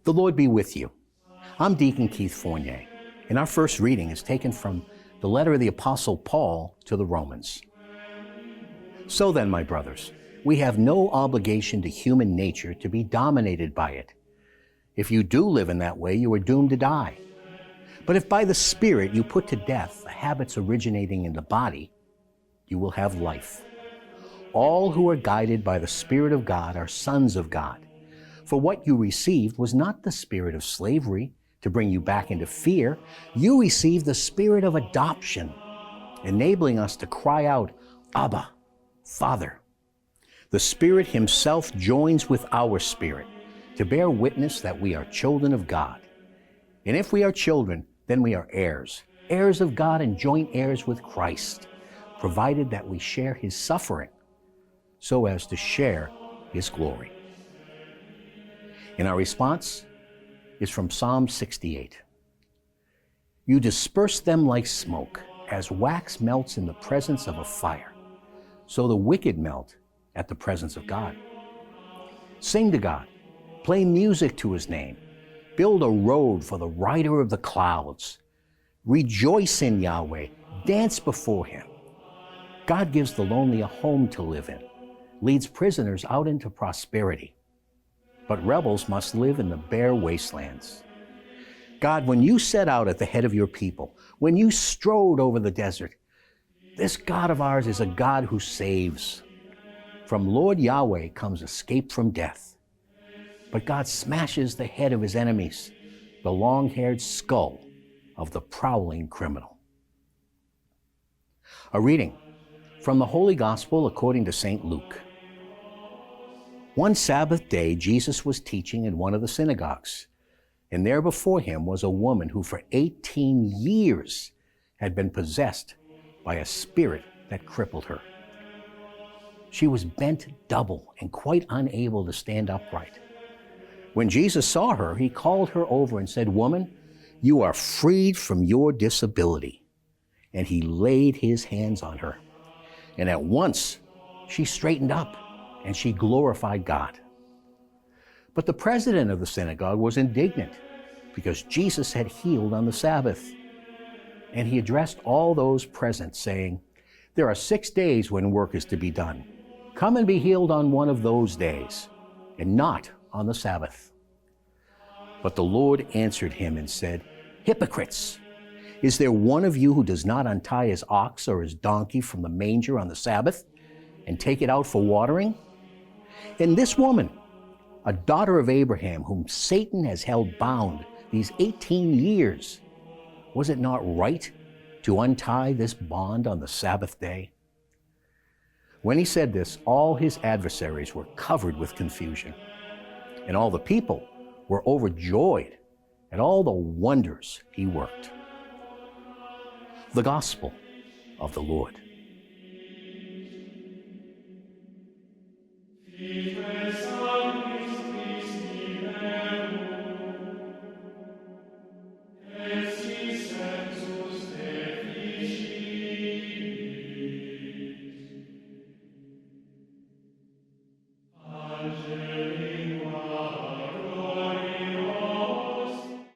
The Lord be with you. I'm Deacon Keith Fournier, and our first reading is taken from the letter of the Apostle Paul to the Romans. So then, my brothers, we have no obligation to human nature to be dominated by it. If you do live in that way, you are doomed to die. But if by the Spirit you put to death the habits originating in the body, you will have life. All who are guided by the Spirit of God are sons of God. For what you received was not the spirit of slavery to bring you back into fear. You received the spirit of adoption, enabling us to cry out, Abba, Father. The Spirit Himself joins with our spirit to bear witness that we are children of God. And if we are children, then we are heirs, heirs of God and joint heirs with Christ, provided that we share His suffering, so as to share His glory. And our response is from Psalm 68. You disperse them like smoke, as wax melts in the presence of a fire. So the wicked melt at the presence of God. Sing to God, play music to His name, build a road for the rider of the clouds. Rejoice in Yahweh, dance before Him. God gives the lonely a home to live in, leads prisoners out into prosperity. But rebels must live in the bare wastelands. God, when you set out at the head of your people, when you strode over the desert, this God of ours is a God who saves. From Lord Yahweh comes escape from death. But God smashes the head of His enemies, the long-haired skull of the prowling criminal. A reading from the Holy Gospel according to St. Luke. One Sabbath day, Jesus was teaching in one of the synagogues, and there before Him was a woman who for 18 years had been possessed by a spirit that crippled her. She was bent double and quite unable to stand upright. When Jesus saw her, He called her over and said, "Woman, you are freed from your disability." And He laid His hands on her. And at once she straightened up and she glorified God. But the president of the synagogue was indignant because Jesus had healed on the Sabbath. And he addressed all those present, saying, "There are 6 days when work is to be done. Come and be healed on one of those days, and not on the Sabbath." But the Lord answered him and said, "Hypocrites! Is there one of you who does not untie his ox or his donkey from the manger on the Sabbath and take it out for watering? And this woman, a daughter of Abraham, whom Satan has held bound these 18 years, was it not right to untie this bond on the Sabbath day?" When he said this, all his adversaries were covered with confusion, and all the people were overjoyed at all the wonders he worked. The Gospel of the Lord.